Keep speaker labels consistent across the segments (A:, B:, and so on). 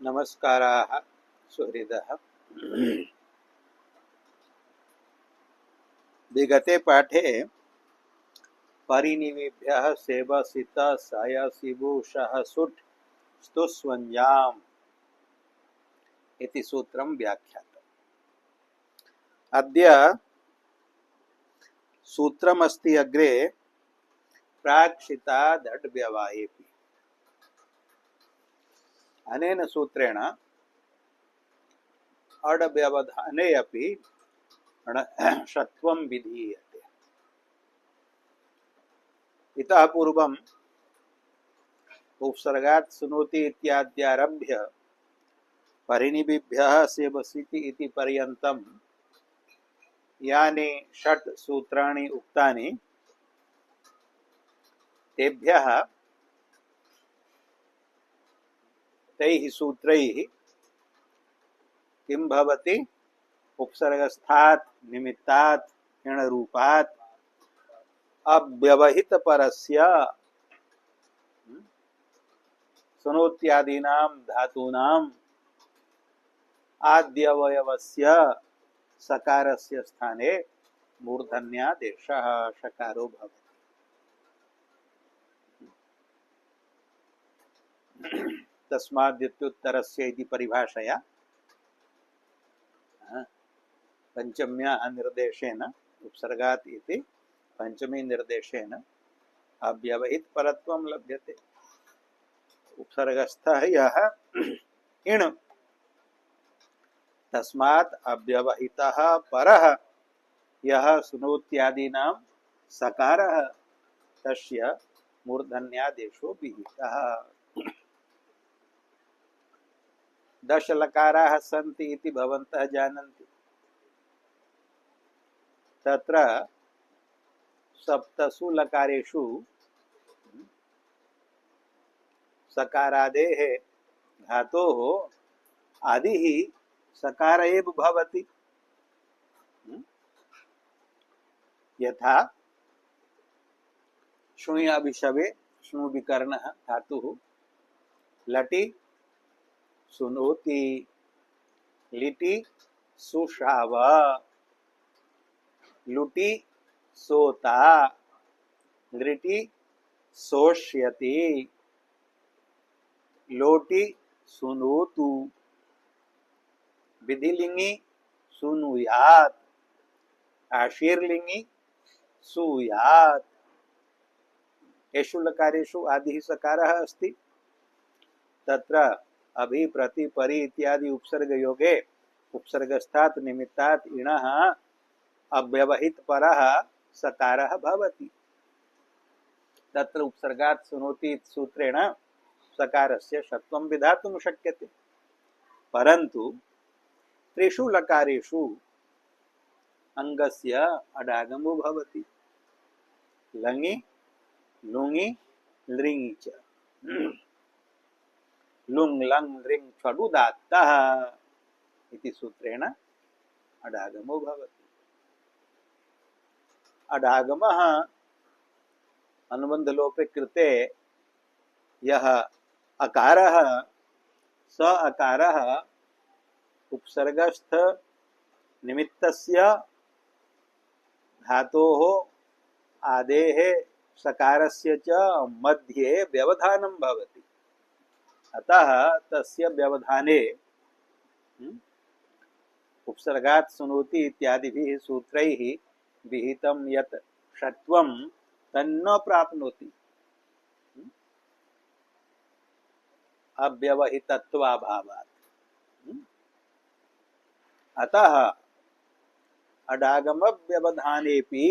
A: नमस्काराः सुहृदः। विगते पाठे परिनिविभ्यः सेवसित सायसिबुषः सुट् स्तुस्वञ्जाम् इति सूत्रं व्याख्यातम्। अद्य सूत्रमस्ति अग्रे प्राक्षितादड् व्यवायेपि। अनेन सूत्रेण अड् व्यवधाने अपि षत्वं विधीयते। इतः पूर्वम् उपसर्गात् सुनोति इत्याद्यारभ्य परिनिविभ्यः सेवसिति इति पर्यन्तं यानि षट् सूत्राणि उक्तानि तेभ्यः तैः सूत्रैः किं भवति? उपसर्गस्थात् निमित्तात् णरूपात् अव्यवहितपरस्य सुनोत्यादीनां धातूनां आद्यवयवस्य सकारस्य स्थाने मूर्धन्यादेशः षकारो भवति। तस्माद्युत्तरस्य इति परिभाषया पंचम्याः निर्देशेन उपसर्गात् इति पंचमी निर्देशेन अव्यवहित परत्वं लभ्यते। उपसर्गस्थः यः इण् तस्मात् अव्यवहितः परः यः सुनोत्यादीनां सकारः तस्य मूर्धन्यादेशो विहितः। दश लकाराः सन्ति इति भवन्तः जानन्ति। तत्र सप्तसु लकारेषु सकारादेः धातोः आदिः सकार एव भवति। यथा शुञ् अभिशवे शुण् विकरणः धातुः लटि सुनोति, लिटि सुषाव, लुटि सोता, लृटि सोष्यति, लोटि सुनोतु, विधिलिंगी सुनुयात्, आशीर्लिंगी सुयात्। एषु लकारेषु आदिः सकारः अस्ति। तत्र अभि प्रति परि इत्यादि उपसर्ग योगे उपसर्गस्थात् निमित्तात् इणः अव्यवहित परः सकारः भवति। तत्र उपसर्गात् सुनोति सूत्रेण सकारस्य षत्वं विधातुं शक्यते। परन्तु त्रिषु लकारेषु अङ्गस्य अडागमो भवति। लङि लुङि लृङि च। लुङ् लङ् लृङ् षडुदात्तः इति सूत्रेण अडागमो भवति। अडागमः अनुबन्धलोपे कृते यः अकारः स अकारः उपसर्गस्थ निमित्तस्य धातोः आदेः सकारस्य च मध्ये व्यवधानं भवति। अतः तस्य व्यवधाने उपसर्गात् सुनोति इत्यादिभिः सूत्रैः विहितं यत् षत्वं तन्न प्राप्नोति अव्यवहितत्वाभावात्। अतः अडागम व्यवधानेपि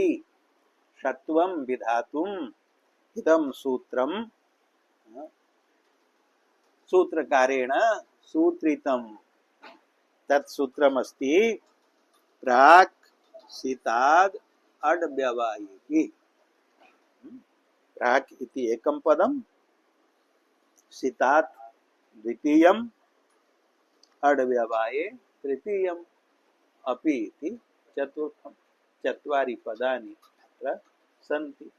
A: षत्वं विधातुम् इदं सूत्रं सूत्रकारेण सूत्रितम्। तत्सूत्रमस्ति प्राक् सिताद् अड् व्यवायेपि। प्राक् इति एकं पदं, सितात् द्वितीयम्, अड् व्यवाये तृतीयम् अपि इति चतुर्थं। चत्वारि पदानि अत्र सन्ति।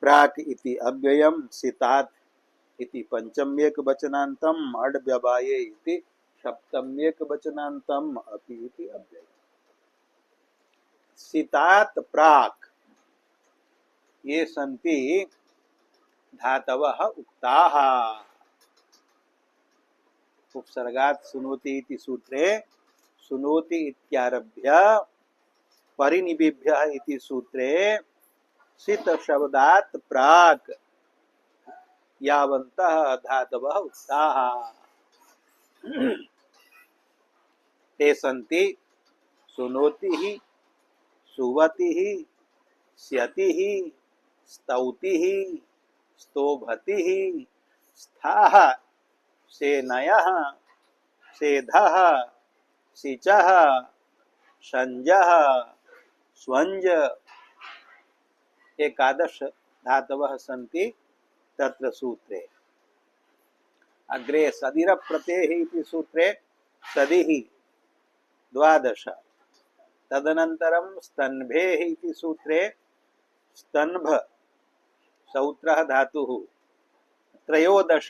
A: प्राक् इति अव्ययम्, सितात् इति पंचम्येक वचनान्तम अड व्यवाये इति सप्तम्येक वचनान्तम अपि इति अव्यय। सितात् प्राक् ये सन्ति धातवः उक्ताः। उपसर्गात् सुनोति इति सूत्रे सुनोति इत्यारभ्य परिनिबिभ्यः इति सूत्रे सित शब्दात् प्राक् यावन्तः धातवः उक्ताः ते सन्ति सुनोति ही, सुवति ही, स्यति ही, स्तौति ही, स्तोभति ही, स्थाः, सेनयः, सेधः, सिचः, संजः, स्वंज एकादश धातवः सन्ति तत्र सूत्रे। अग्रे सदिर प्रत्यय इति सूत्रे सदिः द्वादश, तदनन्तरं स्तन्भेः इति सूत्रे स्तन्भ सौत्रः धातुः त्रयोदश,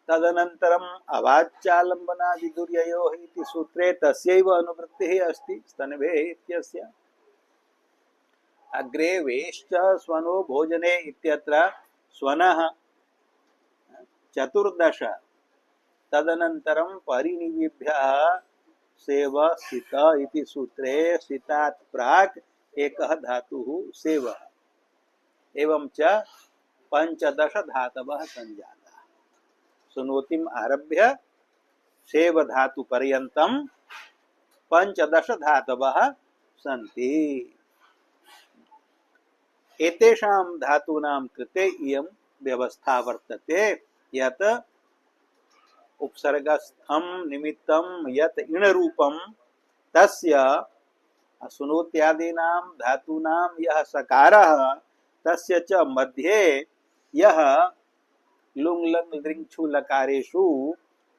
A: तदनन्तरम् अवाच्यालम्बना विदुर्ययोः इति सूत्रे तस्यैव अनुवृत्तिः अस्ति स्तन्भेः इत्यस्य। अग्रे वेश्च स्वनो भोजने इत्यत्र स्वनः चतुर्दश, तदनन्तरं परिनिविभ्यः सेव सित इति सूत्रे सितात् प्राक् एकः धातुः सेवः, एवं च पंचदश धातवः संजाताः। सुनोतिम् आरभ्य सेव धातु पर्यन्तं पंचदश धातवः सन्ति। एतेषां धातूनां कृते इयं व्यवस्था वर्तते यत् उपसर्गस्थं निमित्तं यत् इणरूपं तस्य सुनोत्यादीनां धातूनां यः सकारः तस्य च मध्ये यः लुङ् लङ् लृङ् छु लकारेषु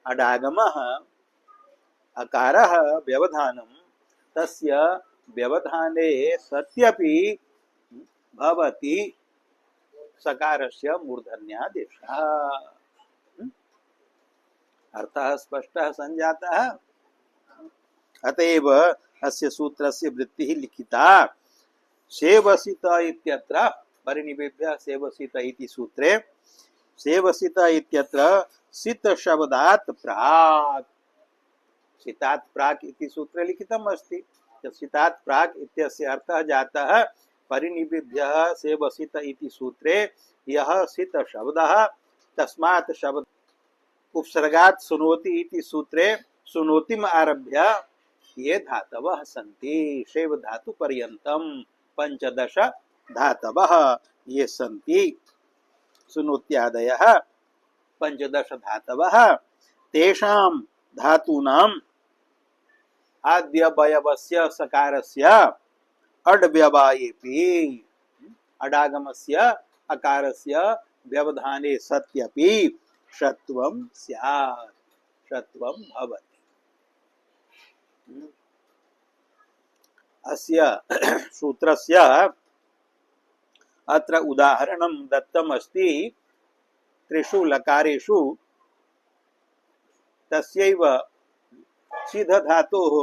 A: अडागमः अकारः व्यवधानं तस्य व्यवधाने सत्यपि भवति सकारस्य मूर्धन्यादेशः। अर्थः स्पष्टः संजातः। अतएव अस्य सूत्रस्य वृत्तिः लिखिता। सेवसित इत्यत्र परिनिवेभ्य सेवसित इति सूत्रे सेवसित इत्यत्र सित शब्दात् प्राक् सितात् प्राक् इति सूत्रे लिखितम् अस्ति। सितात् प्राक् इत्यस्य अर्थः जातः परिनिबिभ्यः सेवसित इति सूत्रे यः सित शब्दः तस्मात् शब्द उपसर्गात् सुनोति इति सूत्रे सुनोतिम् आरभ्य ये धातवः सन्ति शेव धातु पर्यन्तं पंचदश धातवः ये सन्ति सुनोत्यादयः पंचदश धातवः तेषां धातूनाम् आद्यवयवस्य सकारस्य अड्व्यवायेपि अडागमस्य अकारस्य व्यवधाने सत्यपि षत्वं स्यात् षत्वं भवति। अस्य सूत्रस्य अत्र उदाहरणं दत्तम् अस्ति त्रिषु लकारेषु तस्यैव सिध धातोः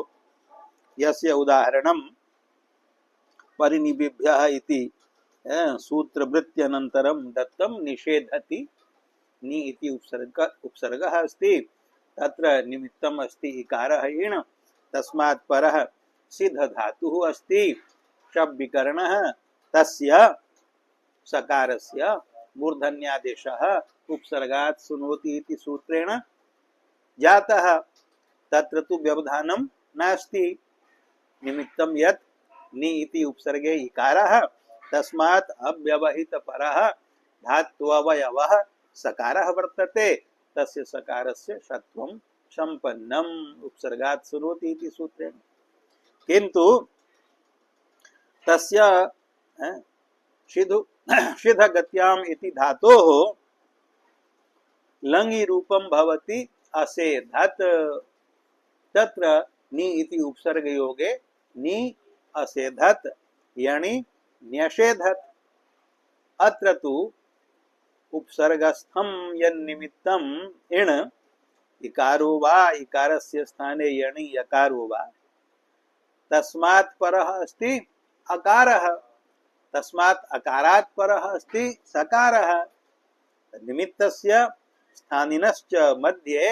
A: यस्य उदाहरणं परिनिबिभ्यः इति सूत्रवृत्त्यनन्तरं दत्तं निषेधति नि इति उपसर्गः अस्ति तत्र निमित्तम् अस्ति इकारः इण तस्मात् परः सिद्ध धातुः अस्ति शब् विकरणः तस्य सकारस्य मूर्धन्यादेशः उपसर्गात् सुनोति इति सूत्रेण जातः। तत्र तु व्यवधानं नास्ति निमित्तं यत् नि इति उपसर्गे इकारः तस्मात् अव्यवहित परः धात्ववयवः सकारः वर्तते तस्य सकारस्य षत्वं संपन्नम् उपसर्गात् सुनोति इति सूत्रेण। किन्तु तस्य शिधगत्याम् इति धातोः लङि रूपं भवति असेधत् तत्र नि इति उपसर्गयोगे नि असेधत् यणि न्यषेधत्। अत्र तु उपसर्गस्थं यन्निमित्तम् इण इकारो वा इकारस्य स्थाने यणि यकारो वा तस्मात् परः अस्ति अकारः तस्मात् अकारात् परः अस्ति सकारः निमित्तस्य स्थानिनश्च मध्ये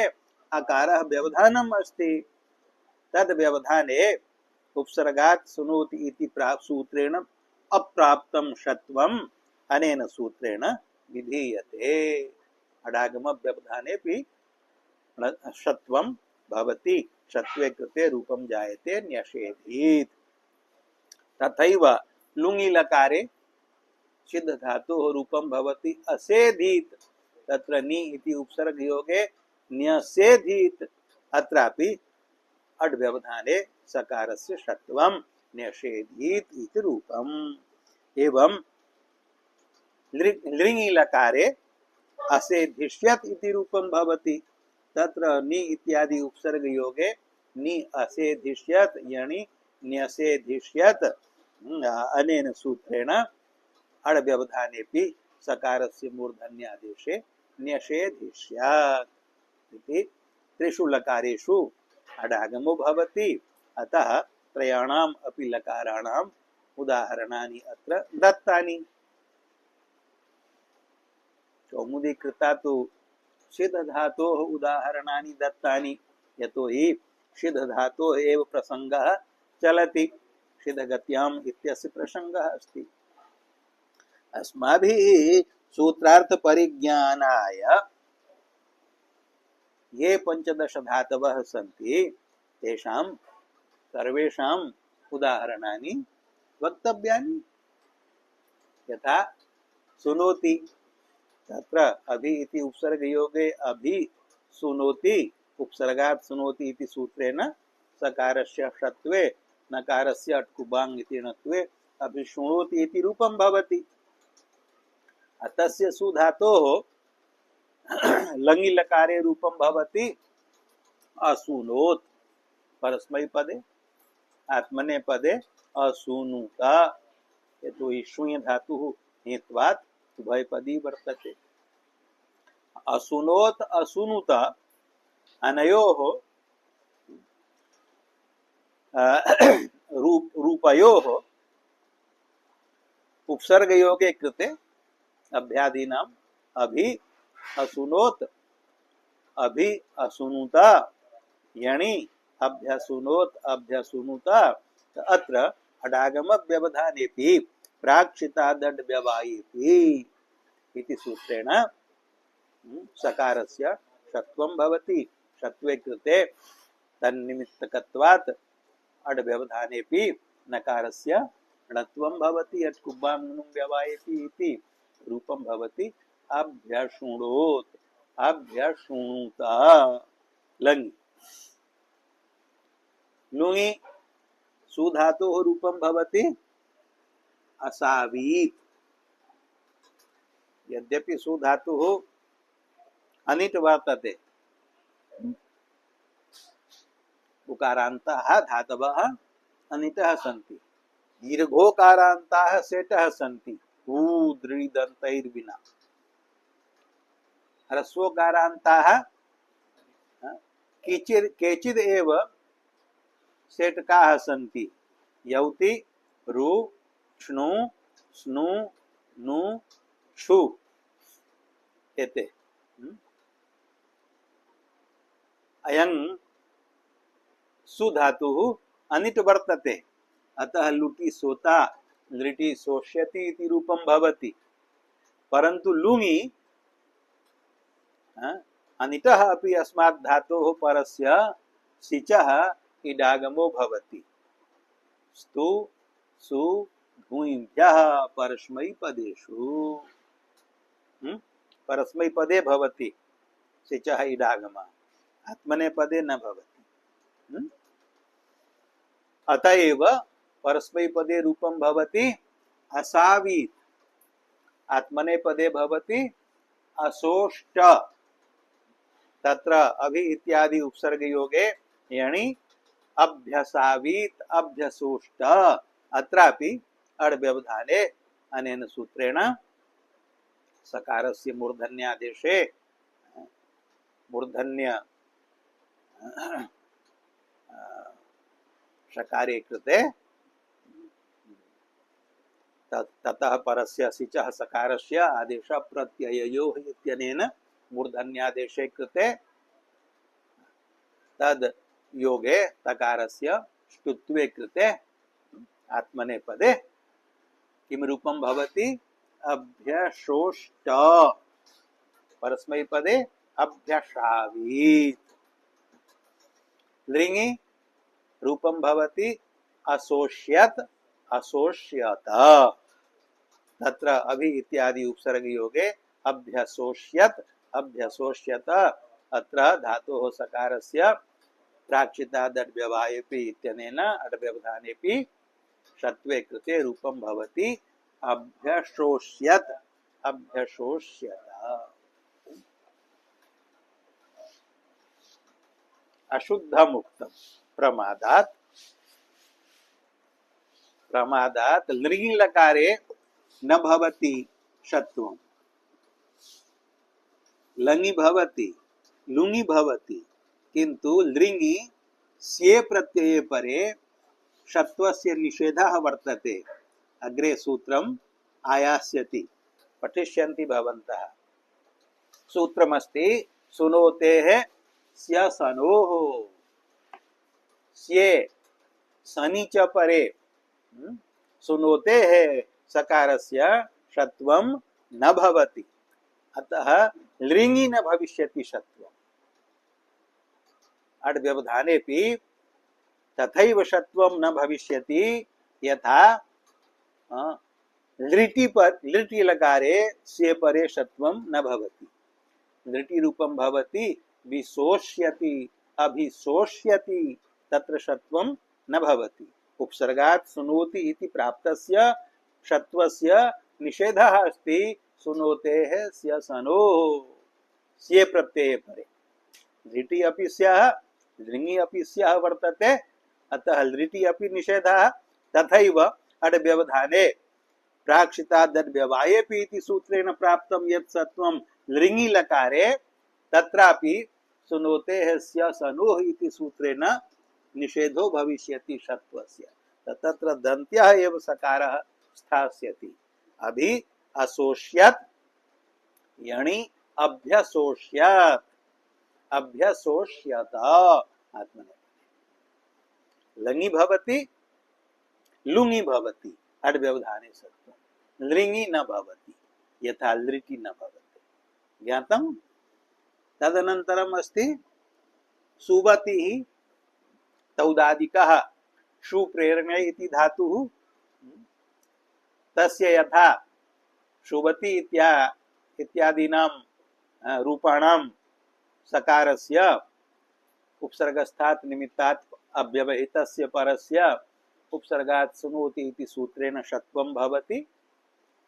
A: अकारः व्यवधानम् अस्ति तद् व्यवधाने उपसर्गात् सुनोति इति सूत्रेण अप्राप्तं षत्वम् अनेन सूत्रेण विधीयते अडागम व्यवधानेपि षत्वं भवति षत्वे कृते रूपं जायते न्यषेधीत् तथैव लुङि लकारे सिद्ध धातुः रूपं भवति असेधीत् तत्र नि इति उपसर्ग योगे न्यसेधीत् अत्रापि अड् व्यवधाने सकारस्य षत्वं न्यषेधीत् इति रूपम् एवं लृङि लकारे असेधिष्यत् इति रूपं भवति तत्र नि इत्यादि उपसर्ग योगे नि असेधिष्यत् यणि न्यसेधिष्यत् अनेन सूत्रेण अड् व्यवधानेपि सकारस्य मूर्धन्यादेशे न्यषेधिष्यत् इति त्रिषु लकारेषु अडागमो भवति अतः त्रयाणाम् अपि लकाराणाम् उदाहरणानि अत्र दत्तानि कौमुदी कृता तो सिद्ध धातोः उदाहरणानि दत्तानि यतो हि सिद्ध धातोः एव प्रसंगः चलति सिद्धगत्याम् इत्यस्य प्रसंगः अस्ति अस्माभिः सूत्रार्थ परिज्ञानाय ये 15 धातवः सन्ति तेषां सर्वेषाम् उदाहरणानि वक्तव्यानि यथा सुनोति तत्र अभि इति उपसर्ग योगे अभि सुनोति उपसर्गात् सुनोति इति सूत्रेण सकारस्य षत्वे नकारस्य अट्कुबाङ् इति णत्वे अभिशृणोति इति रूपं भवति अतस्य सुधातोः लङि लकारे रूपं भवति असूनोत् परस्मैपदे आत्मनेपदे असूनुत यतो हि शून्य धातुः हेत्वात् उभयपदी वर्तते असूनोत् असूनुत अनयोः रूपयोः उपसर्ग योगे कृते अभ्यादीनाम् अभि असूनोत् अभि असूनुत यणि अभ्यसूनोत् अभ्यसूनुत अत्र अडागम व्यवधानेपि प्राक्षितादड् व्यवायेपि इति सूत्रेण सकारस्य षत्वं भवति षत्वे कृते तन्निमित्तकत्वात् अड् व्यवधानेपि नकारस्य णत्वं भवति यत्कुब्बाङ् व्यवायेपि इति रूपं भवति अभ्यशृणोत् अभ्यशृणुत लङि लुङि सुधातोः रूपं भवति असावीत् यद्यपि सुधातुः अनिट् वर्तते उकारान्ताः धातवः अनिटः सन्ति दीर्घोकारान्ताः सेटः सन्ति ऊदृदन्तैर्विना ह्रस्वोकारान्ताः केचिद् एव सेटकाः सन्ति यौति रु श्नु स्नु नु छु एते अयं सुधातुः अनिट् वर्तते अतः लुटि सोता लृटि सोष्यति इति रूपं भवति परन्तु लुङि अनिटः अपि अस्मात् धातोः परस्य सिचः इडागमो भवति स्तु सु भूयिभ्यः परस्मैपदेषु परस्मैपदे भवति सिचः इडागमः आत्मनेपदे न भवति अतएव परस्मैपदे रूपं भवति असावीत् आत्मनेपदे भवति असोष्ट तत्र अभि इत्यादि उपसर्ग योगे यणि अभ्यसावीत् अभ्यसोष्ट अत्रापि अड् व्यवधाने अनेन सूत्रेण सकारस्य मूर्धन्यादेशे मूर्धन्य षकारे कृते ततः परस्य सिचः सकारस्य आदेश प्रत्यययोः इत्यनेन मूर्धन्यादेशे कृते तद योगे तकारस्य ष्टुत्वे कृते आत्मनेपदे किम रूपं भवति अभ्यशोष्ट परस्मैपदे अभ्यशावीत् लिंगि रूपं भवति असोष्यत असोष्यत तत्र अभि इत्यादि उपसर्ग योगे अभ्यसोष्यत अभ्यसोष्यत अत्र धातोः सकारस्य प्राक्षिताद् अड्व्यवायेपि इत्यनेन अड्व्यवधानेपि षत्वे कृते रूपं भवति अभ्यशोष्यत अभ्यशोष्यत अशुद्धमुक्तम् प्रमादात् प्रमादात् लृङि लकारे न भवति षत्वम् लङि भवति लुङि भवति किन्तु लृङि स्ये प्रत्यये परे षत्वस्य निषेधः वर्तते अग्रे सूत्रम् आयास्यति पठिष्यन्ति भवन्तः सूत्रमस्ति सुनोतेः स्य सनोः स्ये सनि च परे सुनोतेः सकारस्य षत्वं न भवति अतः लृङि न भविष्यति षत्वम् अड्व्यवधानेपि तथैव षत्वं न भविष्यति यथा लृटि लकारे स्ये परे षत्वं न भवति लृटि रूपं भवति विशोष्यति अभिशोष्यति तत्र षत्वं न भवति उपसर्गात् सुनोति इति प्राप्तस्य षत्वस्य निषेधः अस्ति सुनोतेः स्य सनोः स्ये प्रत्यये परे लृटि अपि स्याः लृङि अपि स्याः वर्तते अतः लृटि अपि निषेधः तथैव अड्व्यवधाने प्राक्षितादड्व्यवायेपि इति सूत्रेण प्राप्तं यत् सत्वं लृङि लकारे तत्रापि सुनोतेः स्य सनोः इति सूत्रेण निषेधो भविष्यति षत्वस्य तत्र दन्त्यः एव सकारः स्थास्यति अभि असोष्यत यणि अभ्यसोष्यत अभ्यसोष्यत आत्मनेपदे लङि भवति लुङि भवति अड्व्यवधाने सत्वं लृङि न भवति यथा लृटि न भवति ज्ञातं तदनन्तरम् अस्ति सुबतिः तौदादिकः शु प्रेरणे इति धातुः तस्य यथा शुभति इत्यादीनां रूपाणां सकारस्य उपसर्गस्थात् निमित्तात् अव्यवहितस्य परस्य उपसर्गात् सुनोति इति सूत्रेण षत्वं भवति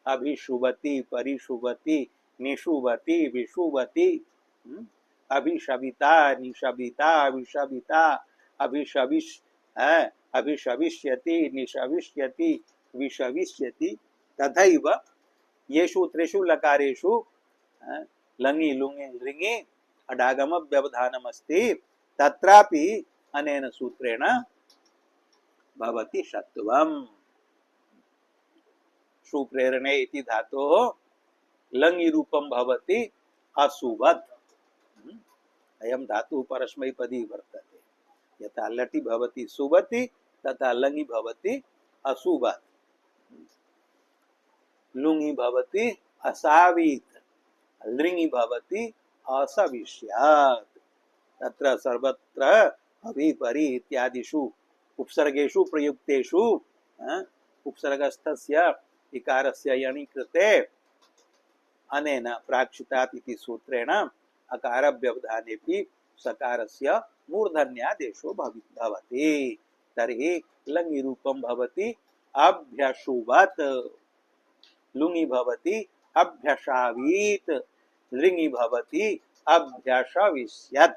A: अभिशुभति परिशुभति निशुभति विशुभति अभिशविता निशविता अभिशविता अभिशविष्यति निशविष्यति विशविष्यति तथैव येषु त्रिषु लकारेषु लङि लुङि लृङि अडागम व्यवधानमस्ति तत्रापि अनेन सूत्रेण भवति षत्वम् सुप्रेरणे इति धातोः लङि रूपं भवति असुवत् अयं धातुः परस्मैपदी वर्तते यथा लटि भवति सुवति तथा लङि भवति असुवत् लुङि भवति असावीत् लृङि भवति असविष्यात् तत्र सर्वत्र अभि परि इत्यादिषु उपसर्गेषु प्रयुक्तेषु उपसर्गस्थस्य इकारस्य यणि कृते अनेन प्राक्षितात् इति सूत्रेण अकार व्यवधानेपि सकारस्य मूर्धन्यादेशो भवति तर्हि लङि रूपं भवति अभ्यशुवत् लुङि भवति अभ्यशावीत् लृङि भवति अभ्यशविष्यत्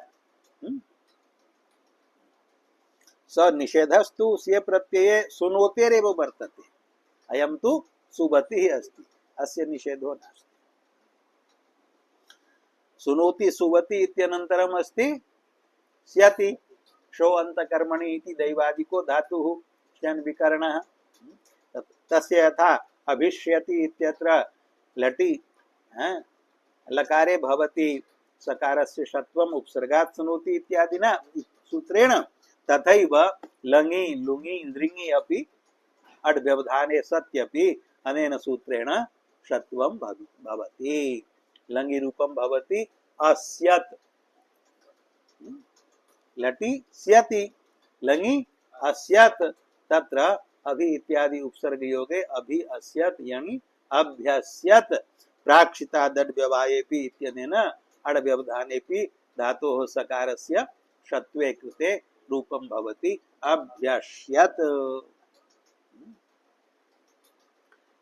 A: स निषेधस्तु स्ये प्रत्यये सुनोतेरेव वर्तते अयं तु सुबतिः अस्ति अस्य निषेधो नास्ति सुनोति सुवति इत्यनन्तरम् अस्ति स्यति शो अंतकर्मणि इति दैवादिको धातुः स्यन् विकरणः तस्य यथा अभिष्यति इत्यत्र लटि लकारे भवति सकारस्य षत्वम् उपसर्गात् सुनोति इत्यादिना सूत्रेण तथैव लङि लुङि दृङि अपि अड् व्यवधाने सत्यपि अनेन सूत्रेण षत्वं भवति लङि रूपं भवति अस्यत् लटि स्यति लङि अस्यत् तत्र अभि इत्यादि उपसर्ग योगे अभि अस्यत् यङि अभ्यस्यत् प्राक्षितादड् व्यवायेपि इत्यनेन अड् व्यवधानेपि धातोः सकारस्य षत्वे कृते रूपं भवति अभ्यस्यत्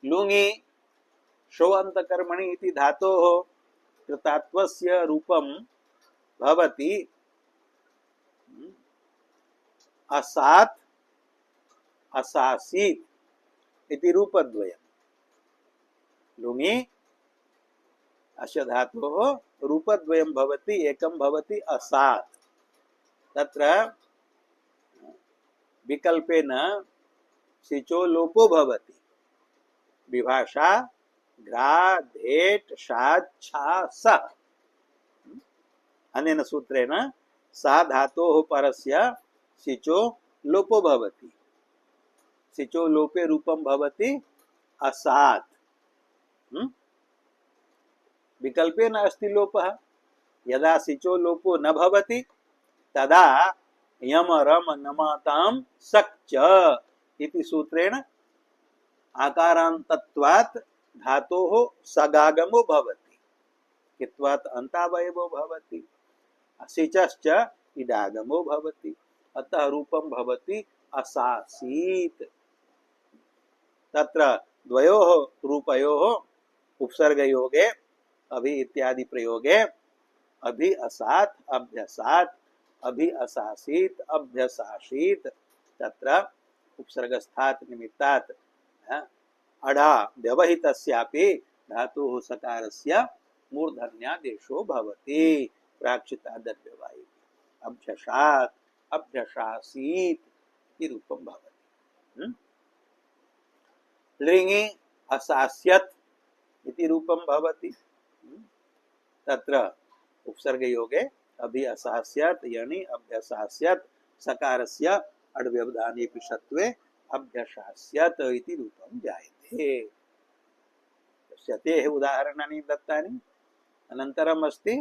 A: लुङि शो अंतकर्मणि इति धातोः कृतात्वस्य रूपं भवति असात् असासीत् इति रूपद्वयम् लुङि अस्य धातोः रूपद्वयं भवति एकं भवति असात् तत्र विकल्पेन सिचो लोपो भवति विभाषा ग्रा धेट् शात् छा स अनेन सूत्रेण सा धातोः परस्य सिचो लोपो भवति सिचो लोपे रूपं भवति असात् विकल्पेन अस्ति लोपः यदा सिचो लोपो न भवति तदा यम रम नमातां सक्च इति सूत्रेण आकारान्तत्वात् धातोः सगागमो भवति कित्वात् अन्तावयवो भवति सिचश्च इडागमो भवति अतः रूपं भवति असासीत् तत्र द्वयोः रूपयोः उपसर्गयोगे अभि इत्यादि प्रयोगे अभि असात् अभ्यसात् अभि असासीत् अभ्यसाशीत् तत्र उपसर्गस्थात् निमित्तात् अडा व्यवहितस्यापि धातुः सकारस्य मूर्धन्यादेशो भवति प्राक्षितादड् व्यवाये अभ्यसात् अभ्यसासीत् इति रूपं भवति लृङि असास्यत् इति रूपं भवति तत्र उपसर्गयोगे अभि असास्यत् यणि अभ्यसास्यत् सकारस्य अड् व्यवधानेऽपि षत्वे अभ्यसास्यत् इति रूपं जायते स्यतेः उदाहरणानि दत्तानि अनन्तरम् अस्ति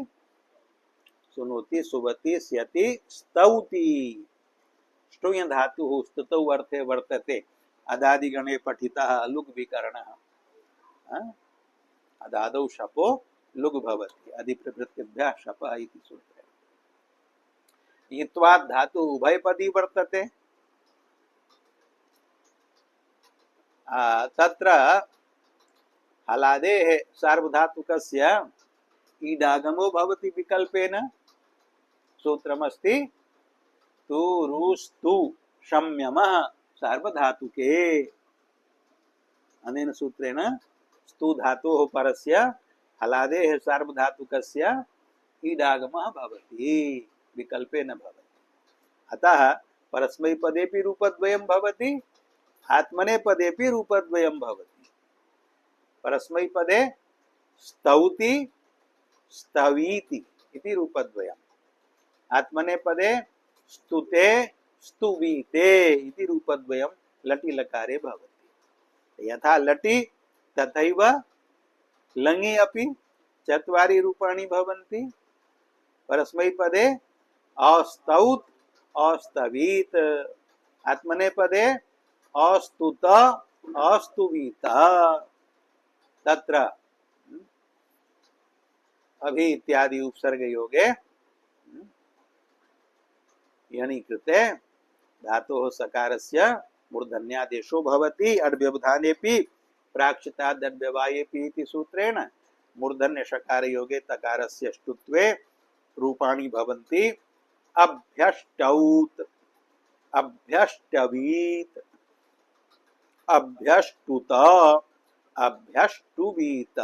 A: सुनोति सुवति स्यति स्तौति ष्टुञ् धातुः स्तुतौ अर्थे वर्तते अदादिगणे पठितः लुग् विकरणः अदादौ शपो लुग् भवति अधिप्रभृतिभ्यः शपः इति सूत्रेण इत्वात् धातुः उभयपदी वर्तते तत्र हलादेः सार्वधातुकस्य ईडागमो भवति विकल्पेन सूत्रमस्ति तु रुस्तु शम्यमः सार्वधातुके अनेन सूत्रेण स्तु धातोः परस्य हलादेः सार्वधातुकस्य ईडागमः भवति विकल्पेन भवति अतः परस्मैपदेपि रूपद्वयं भवति आत्मनेपदेपि रूपद्वयं भवति परस्मैपदे स्तौति स्तवीति इति रूपद्वयम् आत्मनेपदे स्तुते स्तुवीते इति रूपद्वयं लटि लकारे भवति यथा लटि तथैव लङि अपि चत्वारि रूपाणि भवन्ति परस्मैपदे अस्तौत् अस्तवीत् आत्मनेपदे अस्तुत अस्तुवीत तत्र अभि इत्यादि उपसर्ग योगे यणि कृते धातोः सकारस्य मूर्धन्यादेशो भवति अड् व्यवधानेऽपि प्राक्षिताद् अड् व्यवायेऽपि इति सूत्रेण मूर्धन्य षकार योगे तकारस्य ष्टुत्वे रूपाणि भवन्ति अभ्यष्टौत् अभ्यष्टवीत् अभ्यष्टुत अभ्यष्टुवीत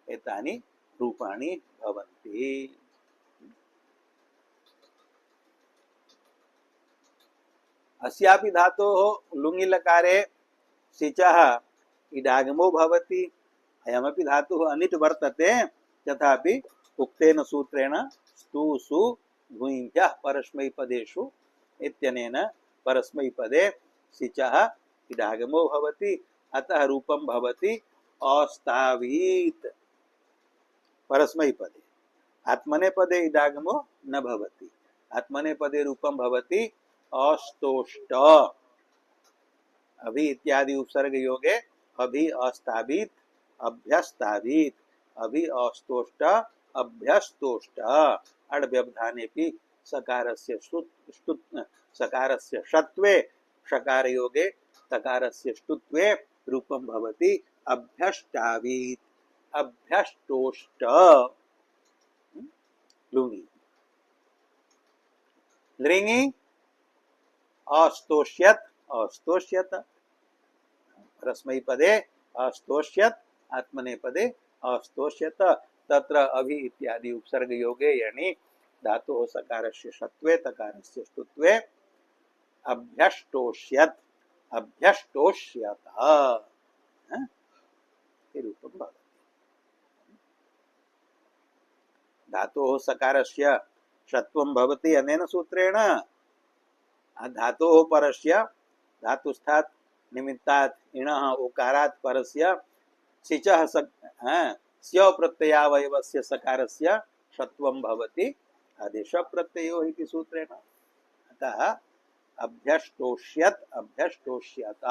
A: एतानि रूपाणि भवन्ति। अस्यापि धातोः लुङि लकारे सिचः इडागमो भवति। अयमपि धातुः अनिट् वर्तते, तथापि उक्तेन सूत्रेण स्तु सु भूयिभ्यः परस्मैपदेषु इत्यनेन परस्मैपदे सिचः इडागमो भवति, अतः रूपं भवति अस्तावीत्। परस्मैपदे आत्मनेपदे इडागमो न भवति, आत्मनेपदे रूपं भवति अस्तोष्ट। अभि इत्यादि उपसर्ग योगे अभि अस्तावित अभ्यस्तावित, अभि अस्तोष्ट अभ्यस्तोष्ट। अड व्यवधानेपि सकारस्य सकारस्य षत्वे षकार योगे तकारस्य ष्टुत्वे रूपं भवति अभ्यष्टावित अभ्यष्टोष्ट। लुङि लृङि अस्तोष्यत अस्तोष्यत, परस्मैपदे अस्तोष्यत आत्मनेपदे अस्तोष्यत। तत्र अभि इत्यादि उपसर्ग योगे यणि धातुः सकारस्य षत्वे तकारस्य ष्टुत्वे अभ्यष्टोष्यत अभ्यष्टोष्यत रूपं भवति। धातोः सकारस्य षत्वं भवति अनेन सूत्रेण। धातोः परस्य धातुस्थात् निमित्तात् इणः उकारात् परस्य सिचः स्यो प्रत्ययावयवस्य सकारस्य षत्वं भवति आदेश प्रत्ययो इति सूत्रेण। अतः अभ्यष्टोष्यत अभ्यष्टोष्यत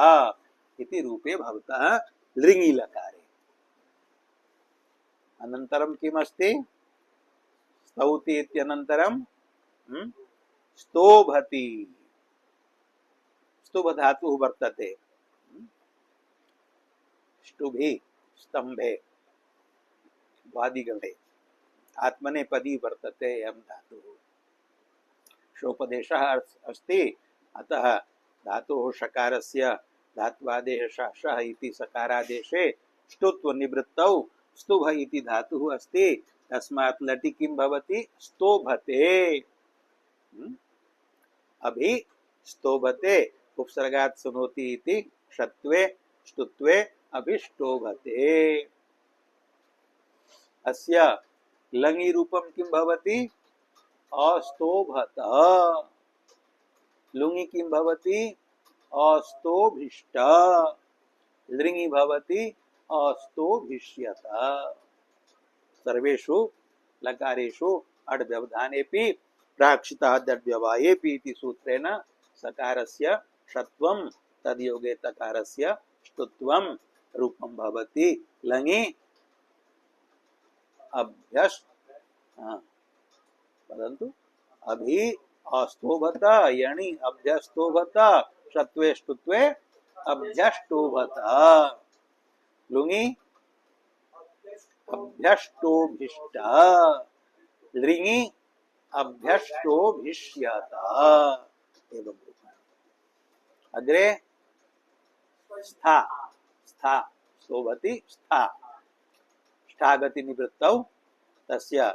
A: इति रूपे भवतः लृङि लकारे। अनन्तरं किमस्ति? स्तौति इत्यनन्तरं स्तोभति। स्तुभ धातुः वर्तते ष्टुभि स्तंभे वादिगणे, आत्मनेपदी वर्तते यं धातुः। शोपदेशः अस्ति, अतः धातुः षकारस्य धात्वादेः शः इति सकारादेशे ष्टुत्व निवृत्तौ स्तुभ इति धातुः अस्ति। तस्मात् लटि किं भवति? स्तोभते। अभि स्तोभते उपसर्गात् सुनोति इति षत्वे ष्टुत्वे अभिष्टोभते। अस्य लङि रूपं किं भवति? अस्तोभत। लुङि किं भवति? अस्तोभिष्ट। लृङि भवति अस्तोभिष्यत। सर्वेषु लकारेषु अड व्यवधानेपि प्राक्षिताद्यव्यवायेपि इति सूत्रेण सकारस्य षत्वं तद्योगे तकारस्य ष्टुत्वं रूपं भवति लङि अभ्यस्त। परन्तु अभि अस्तोभत यणि अभ्यस्तोभत षत्वे ष्टुत्वे अभ्यष्टोभत। लुङि अभ्यष्टोभिष्ट लृङि अभ्यष्टोभिष्यत एवं। अग्रे स्था स्था स्तोभति स्था ष्ठागति निवृत्तौ तस्य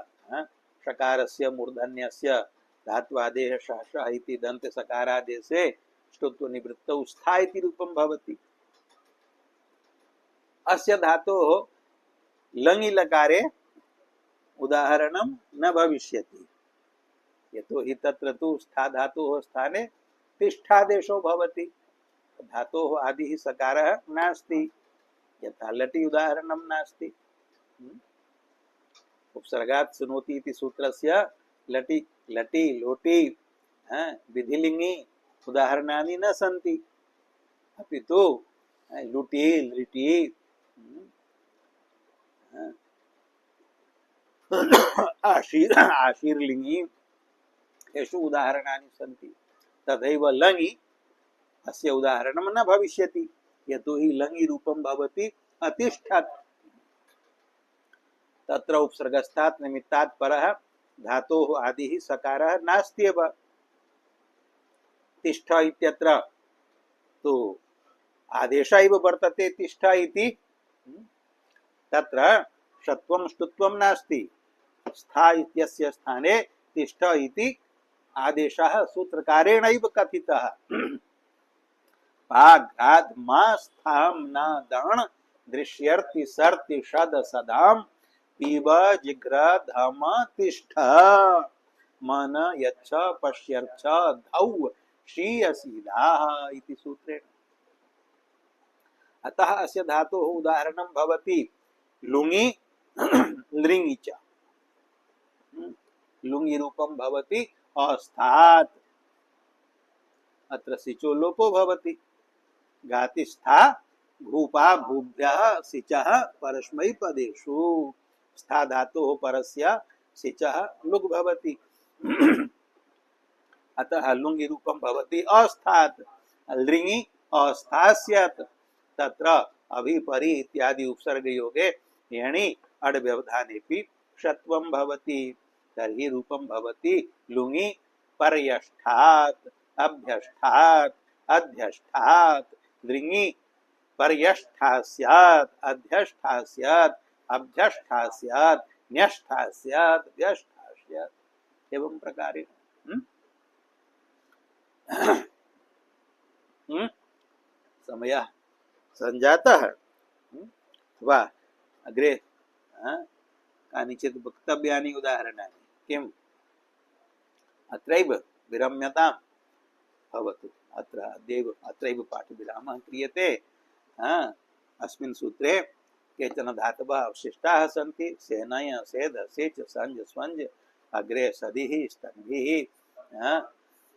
A: षकारस्य मूर्धन्यस्य धात्वादेः शः इति दन्त सकारादेशे ष्टुत्व निवृत्तौ स्था इति रूपं भवति। अस्य धातोः लङि लकारे उदाहरणं न भविष्यति, यतोहि तत्र तु स्था धातोः स्थाने तिष्ठादेशो भवति। धातोः आदिः सकारः नास्ति, यथा लटि उदाहरणं नास्ति। उपसर्गात् सुनोति इति सूत्रस्य लटि लटि लोटि विधिलिङ्गि उदाहरणानि न सन्ति, अपि तु लुटि लिटि आशीर्लिङ्गि येषु उदाहरणानि सन्ति। तथैव लङि अस्य उदाहरणं न भविष्यति, यतोहि लङि रूपं भवति अतिष्ठत्। तत्र उपसर्गस्थात् निमित्तात् परः धातोः आदिः सकारः नास्त्येव। तिष्ठ इत्यत्र तु आदेशः एव वर्तते तिष्ठ इति। तत्र षत्वं ष्टुत्वं नास्ति। स्था इत्यस्य स्थाने तिष्ठ इति आदेशः सूत्रकारेणैव कथितः। पाघ्राद मा स्थाम न दण दृश्यर्ति सर्ति शद सदाम पीब जिग्र धम तिष्ठ मन यच्छ पश्यर्छ धौ श्रीयसीदाः इति सूत्रेण। अतः अस्य धातोः उदाहरणं भवति लुङि लृङि च। लुङि रूपं भवति अस्थात्, अत्र सिचो लोपो भवति। घातिस्था भूपा भूभ्यः सिचः परस्मै पदेषु। स्था धातोः परस्य सिचः लुग् भवति। अतः लुङि रूपं भवति अस्थात्। लृङि अस्थास्यत्। तत्र अभिपरि इत्यादि उपसर्ग योगे यणि अड् व्यवधानेपि षत्वं भवति। तर्हि रूपं भवति लुङि पर्यष्ठात् अभ्यष्ठात् अध्यष्ठात्। लृङि पर्यष्ठास्यात् अध्यष्ठास्यात् अभ्यष्ठास्यात् न्यष्ठास्यात् व्यष्ठास्यात्। एवं प्रकारेण समयः सञ्जातः वा अग्रे कानिचित् वक्तव्यानि उदाहरणानि किम् अत्रैव विरम्यतां भवतु। अत्रैव पाठविरामः क्रियते। अस्मिन् सूत्रे केचन धातवः अवशिष्टाः सन्ति। सेनय सेद सेच सञ्ज स्वञ्ज अग्रे सदिः स्तन्भिः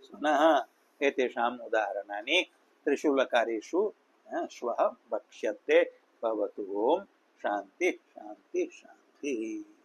A: सुनः। एतेषाम् उदाहरणानि त्रिषु लकारेषु श्वः वक्ष्यते। भवतु। ओम शान्ति शान्ति शान्तिः।